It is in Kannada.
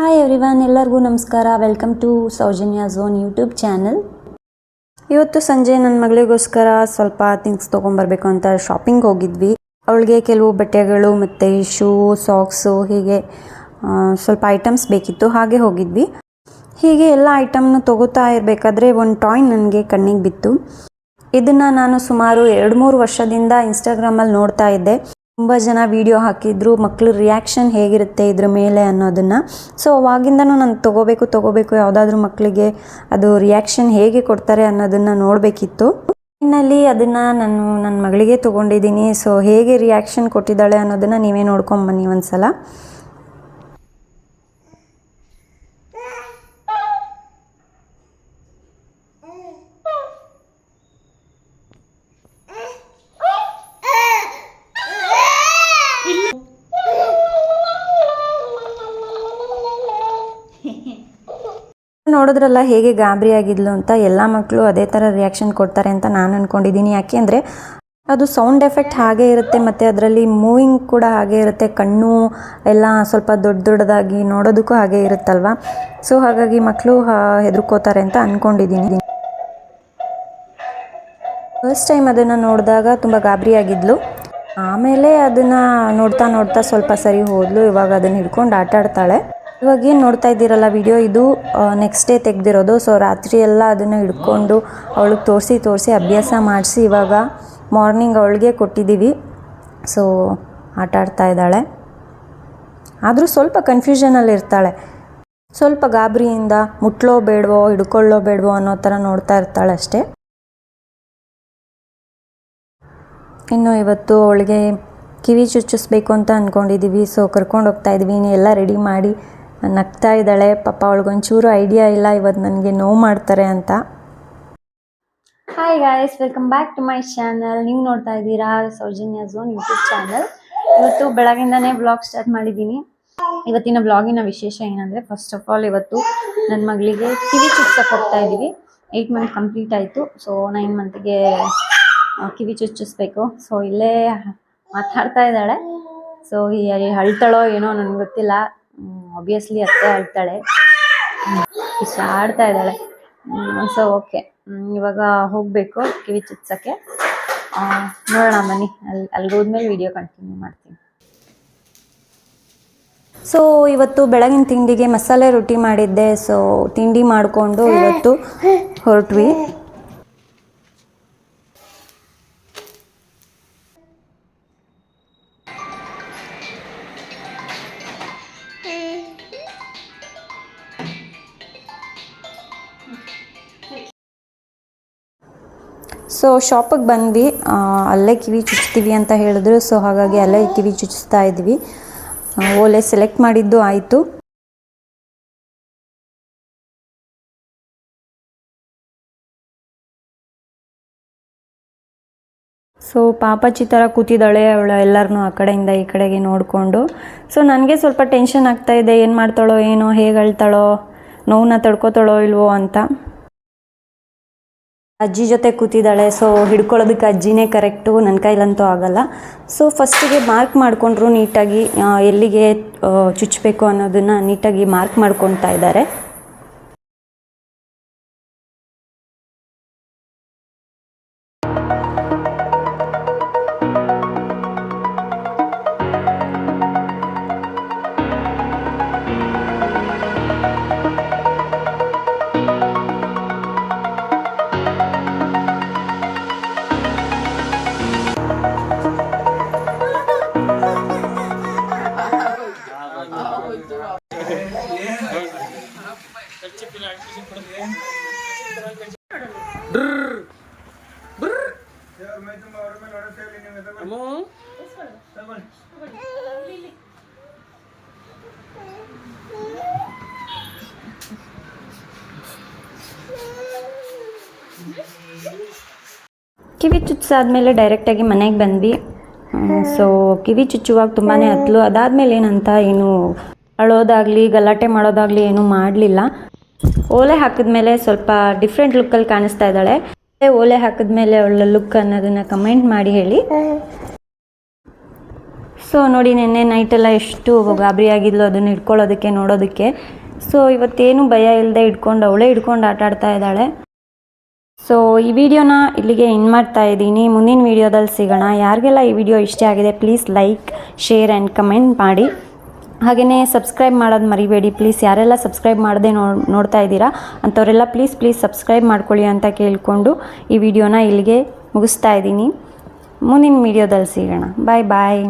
ಹಾಯ್ ಎವ್ರಿವನ್, ಎಲ್ಲರಿಗೂ ನಮಸ್ಕಾರ. Welcome to Soujanya zone YouTube channel. ಇವತ್ತು ಸಂಜೆ ನನ್ನ ಮಗಳಿಗೋಸ್ಕರ ಸ್ವಲ್ಪ ಥಿಂಗ್ಸ್ ತೊಗೊಂಬರ್ಬೇಕು ಅಂತ ಶಾಪಿಂಗ್ ಹೋಗಿದ್ವಿ. ಅವಳಿಗೆ ಕೆಲವು ಬಟ್ಟೆಗಳು ಮತ್ತು ಶೂ, ಸಾಕ್ಸು ಹೀಗೆ ಸ್ವಲ್ಪ ಐಟಮ್ಸ್ ಬೇಕಿತ್ತು, ಹಾಗೆ ಹೋಗಿದ್ವಿ. ಹೀಗೆ ಎಲ್ಲ ಐಟಮ್ನ ತೊಗೋತಾ ಇರಬೇಕಾದ್ರೆ ಒಂದು ಟಾಯ್ ನನಗೆ ಕಣ್ಣಿಗೆ ಬಿತ್ತು. ಇದನ್ನು ನಾನು ಸುಮಾರು 2-3 ವರ್ಷದಿಂದ ಇನ್ಸ್ಟಾಗ್ರಾಮಲ್ಲಿ ನೋಡ್ತಾ ಇದ್ದೆ. ತುಂಬ ಜನ ವಿಡಿಯೋ ಹಾಕಿದ್ರು ಮಕ್ಕಳು ರಿಯಾಕ್ಷನ್ ಹೇಗಿರುತ್ತೆ ಇದ್ರ ಮೇಲೆ ಅನ್ನೋದನ್ನು. ಸೊ ಅವಾಗಿಂದನೂ ನಾನು ತೊಗೋಬೇಕು ಯಾವುದಾದ್ರೂ ಮಕ್ಕಳಿಗೆ ಅದು ರಿಯಾಕ್ಷನ್ ಹೇಗೆ ಕೊಡ್ತಾರೆ ಅನ್ನೋದನ್ನು ನೋಡಬೇಕಿತ್ತು. ಇನ್ನಲ್ಲಿ ಅದನ್ನು ನಾನು ನನ್ನ ಮಗಳಿಗೆ ತೊಗೊಂಡಿದ್ದೀನಿ. ಸೊ ಹೇಗೆ ರಿಯಾಕ್ಷನ್ ಕೊಟ್ಟಿದ್ದಾಳೆ ಅನ್ನೋದನ್ನು ನೀವೇ ನೋಡ್ಕೊಂಬನ್ನಿ ಒಂದ್ಸಲ. ನೋಡಿದ್ರಲ್ಲ ಹೇಗೆ ಗಾಬರಿ ಆಗಿದ್ಲು ಅಂತ. ಎಲ್ಲ ಮಕ್ಕಳು ಅದೇ ಥರ ರಿಯಾಕ್ಷನ್ ಕೊಡ್ತಾರೆ ಅಂತ ನಾನು ಅಂದ್ಕೊಂಡಿದ್ದೀನಿ. ಯಾಕೆಂದರೆ ಅದು ಸೌಂಡ್ ಎಫೆಕ್ಟ್ ಹಾಗೆ ಇರುತ್ತೆ ಮತ್ತು ಅದರಲ್ಲಿ ಮೂವಿಂಗ್ ಕೂಡ ಹಾಗೆ ಇರುತ್ತೆ. ಕಣ್ಣು ಎಲ್ಲ ಸ್ವಲ್ಪ ದೊಡ್ಡದಾಗಿ ನೋಡೋದಕ್ಕೂ ಹಾಗೆ ಇರುತ್ತಲ್ವ. ಸೊ ಹಾಗಾಗಿ ಮಕ್ಕಳು ಹೆದರ್ಕೋತಾರೆ ಅಂತ ಅಂದ್ಕೊಂಡಿದ್ದೀನಿ. ಫಸ್ಟ್ ಟೈಮ್ ಅದನ್ನು ನೋಡಿದಾಗ ತುಂಬ ಗಾಬರಿ ಆಗಿದ್ಲು. ಆಮೇಲೆ ಅದನ್ನು ನೋಡ್ತಾ ಸ್ವಲ್ಪ ಸರಿ ಹೋದ್ಲು. ಇವಾಗ ಅದನ್ನು ಹಿಡ್ಕೊಂಡು ಆಟ ಆಡ್ತಾಳೆ. ಇವಾಗ ಏನು ನೋಡ್ತಾ ಇದ್ದೀರಲ್ಲ ವಿಡಿಯೋ, ಇದು ನೆಕ್ಸ್ಟ್ ಡೇ ತೆಗೆದಿರೋದು. ಸೊ ರಾತ್ರಿ ಎಲ್ಲ ಅದನ್ನು ಹಿಡ್ಕೊಂಡು ಅವಳಿಗೆ ತೋರಿಸಿ ಅಭ್ಯಾಸ ಮಾಡಿಸಿ ಇವಾಗ ಮಾರ್ನಿಂಗ್ ಅವಳಿಗೆ ಕೊಟ್ಟಿದ್ದೀವಿ. ಸೊ ಆಟ ಆಡ್ತಾ ಇದ್ದಾಳೆ. ಆದರೂ ಸ್ವಲ್ಪ ಕನ್ಫ್ಯೂಷನಲ್ಲಿ ಇರ್ತಾಳೆ. ಸ್ವಲ್ಪ ಗಾಬರಿಯಿಂದ ಮುಟ್ಲೋ ಬೇಡವೋ ಹಿಡ್ಕೊಳ್ಳೋ ಬೇಡವೋ ಅನ್ನೋ ಥರ ನೋಡ್ತಾ ಇರ್ತಾಳೆ ಅಷ್ಟೇ. ಇನ್ನು ಇವತ್ತು ಅವಳಿಗೆ ಕಿವಿ ಚುಚ್ಚಿಸ್ಬೇಕು ಅಂತ ಅಂದ್ಕೊಂಡಿದ್ದೀವಿ. ಸೊ ಕರ್ಕೊಂಡು ಹೋಗ್ತಾ ಇದ್ವಿ. ಎಲ್ಲ ರೆಡಿ ಮಾಡಿ ನಗ್ತಾ ಇದ್ದಾಳೆ. ಪಾಪ ಅವಳಿಗೊಂಚೂರು ಐಡಿಯಾ ಇಲ್ಲ ಇವತ್ತು ನನಗೆ ನೋವು ಮಾಡ್ತಾರೆ ಅಂತ. Hi guys, welcome back to my channel. ನೀವು ನೋಡ್ತಾ ಇದ್ದೀರಾ ಸೌಜನ್ಯ ಝೋನ್ ಯೂಟ್ಯೂಬ್ ಚಾನಲ್. ಇವತ್ತು ಬೆಳಗಿಂದನೇ ಬ್ಲಾಗ್ ಸ್ಟಾರ್ಟ್ ಮಾಡಿದ್ದೀನಿ. ಇವತ್ತಿನ ಬ್ಲಾಗಿನ ವಿಶೇಷ ಏನಂದರೆ, ಫಸ್ಟ್ ಆಫ್ ಆಲ್ ಇವತ್ತು ನನ್ನ ಮಗಳಿಗೆ ಕಿವಿ ಚುಚ್ಸಕ್ಕೆ ಹೋಗ್ತಾ ಇದ್ದೀವಿ. 8 ಮಂತ್ ಕಂಪ್ಲೀಟ್ ಆಯಿತು. ಸೊ 9 ಮಂತ್ಗೆ ಕಿವಿ ಚುಚ್ಚಿಸ್ಬೇಕು. ಸೊ ಇಲ್ಲೇ ಮಾತಾಡ್ತಾ ಇದ್ದಾಳೆ. ಸೊ ಅಳ್ತಾಳೋ ಏನೋ ನನಗೆ ಗೊತ್ತಿಲ್ಲ. ಆಬ್ವಿಯಸ್ಲಿ ಅತ್ತೆ ಅಳ್ತಾಳೆ. ಇಷ್ಟ ಆಡ್ತಾ ಇದ್ದಾಳೆ. ಸೊ ಓಕೆ, ಇವಾಗ ಹೋಗಬೇಕು ಕಿವಿ ಚುಚ್ಸಕ್ಕೆ. ನೋಡೋಣ ಬನ್ನಿ, ಅಲ್ಲಿ ಹೋದ್ಮೇಲೆ ವಿಡಿಯೋ ಕಂಟಿನ್ಯೂ ಮಾಡ್ತೀನಿ. ಸೊ ಇವತ್ತು ಬೆಳಗಿನ ತಿಂಡಿಗೆ ಮಸಾಲೆ ರೊಟ್ಟಿ ಮಾಡಿದ್ದೆ. ಸೊ ತಿಂಡಿ ಮಾಡಿಕೊಂಡು ಇವತ್ತು ಹೊರಟ್ವಿ. ಸೊ ಶಾಪಿಗೆ ಬಂದ್ವಿ. ಅಲ್ಲೇ ಕಿವಿ ಚುಚ್ತೀವಿ ಅಂತ ಹೇಳಿದ್ರು. ಸೊ ಹಾಗಾಗಿ ಅಲ್ಲೇ ಕಿವಿ ಚುಚ್ಚಿಸ್ತಾ ಇದ್ವಿ. ಓಲೆ ಸೆಲೆಕ್ಟ್ ಮಾಡಿದ್ದು ಆಯಿತು. ಸೊ ಪಾಪಚ್ಚಿ ಥರ ಕೂತಿದ್ದಾಳೆ ಅವಳು, ಎಲ್ಲರನ್ನೂ ಆ ಕಡೆಯಿಂದ ಈ ಕಡೆಗೆ ನೋಡಿಕೊಂಡು. ಸೊ ನನಗೆ ಸ್ವಲ್ಪ ಟೆನ್ಷನ್ ಆಗ್ತಾಯಿದೆ, ಏನು ಮಾಡ್ತಾಳೋ ಏನೋ, ಹೇಗೆ ಅಳ್ತಾಳೋ, ನೋವನ್ನ ತಡ್ಕೋತಾಳೋ ಇಲ್ವೋ ಅಂತ. ಅಜ್ಜಿ ಜೊತೆ ಕೂತಿದ್ದಾಳೆ. ಸೊ ಹಿಡ್ಕೊಳ್ಳೋದಕ್ಕೆ ಅಜ್ಜಿನೇ ಕರೆಕ್ಟು, ನನ್ನ ಕೈಲಂತೂ ಆಗಲ್ಲ. ಸೊ ಫಸ್ಟಿಗೆ ಮಾರ್ಕ್ ಮಾಡಿಕೊಂಡ್ರು ನೀಟಾಗಿ, ಎಲ್ಲಿಗೆ ಚುಚ್ಚಬೇಕು ಅನ್ನೋದನ್ನು ನೀಟಾಗಿ ಮಾರ್ಕ್ ಮಾಡ್ಕೊತಾ ಇದ್ದಾರೆ. ಕಿವಿ ಚುಚ್ಚಾದ್ಮೇಲೆ ಡೈರೆಕ್ಟಾಗಿ ಮನೆಗೆ ಬಂದ್ವಿ. ಸೊ ಕಿವಿ ಚುಚ್ಚುವಾಗ ತುಂಬಾ ಹತ್ತಲು. ಅದಾದಮೇಲೆ ಏನಂತ ಏನು ಅಳೋದಾಗಲಿ ಗಲಾಟೆ ಮಾಡೋದಾಗಲಿ ಏನೂ ಮಾಡಲಿಲ್ಲ. ಓಲೆ ಹಾಕಿದ್ಮೇಲೆ ಸ್ವಲ್ಪ ಡಿಫ್ರೆಂಟ್ ಲುಕ್ಕಲ್ಲಿ ಕಾಣಿಸ್ತಾ ಇದ್ದಾಳೆ. ಓಲೆ ಹಾಕಿದ್ಮೇಲೆ ಅವಳ ಲುಕ್ ಅನ್ನೋದನ್ನು ಕಮೆಂಟ್ ಮಾಡಿ ಹೇಳಿ. ಸೊ ನೋಡಿ ನೆನ್ನೆ ನೈಟೆಲ್ಲ ಎಷ್ಟು ಗಾಬರಿ ಆಗಿದ್ಲು ಅದನ್ನು ಹಿಡ್ಕೊಳ್ಳೋದಕ್ಕೆ ನೋಡೋದಕ್ಕೆ. ಸೊ ಇವತ್ತೇನು ಭಯ ಇಲ್ಲದೆ ಅವಳೇ ಹಿಡ್ಕೊಂಡು ಆಟ ಆಡ್ತಾ ಇದ್ದಾಳೆ. ಸೊ ಈ ವಿಡಿಯೋನ ಇಲ್ಲಿಗೆ ಎಂಡ್ ಮಾಡ್ತಾ ಇದ್ದೀನಿ. ಮುಂದಿನ ವಿಡಿಯೋದಲ್ಲಿ ಸಿಗೋಣ. ಯಾರಿಗೆಲ್ಲ ಈ ವಿಡಿಯೋ ಇಷ್ಟ ಆಗಿದೆ please like, share and comment ಮಾಡಿ. ಹಾಗೆಯೇ ಸಬ್ಸ್ಕ್ರೈಬ್ ಮಾಡೋದು ಮರಿಬೇಡಿ ಪ್ಲೀಸ್. ಯಾರೆಲ್ಲ ಸಬ್ಸ್ಕ್ರೈಬ್ ಮಾಡದೆ ನೋಡ್ತಾ ಇದ್ದೀರಾ ಅಂಥವರೆಲ್ಲ ಪ್ಲೀಸ್ ಸಬ್ಸ್ಕ್ರೈಬ್ ಮಾಡ್ಕೊಳ್ಳಿ ಅಂತ ಕೇಳಿಕೊಂಡು ಈ ವಿಡಿಯೋನ ಇಲ್ಲಿಗೆ ಮುಗಿಸ್ತಾ ಇದ್ದೀನಿ. ಮುಂದಿನ ವಿಡಿಯೋದಲ್ಲಿ ಸಿಗೋಣ. ಬಾಯ್.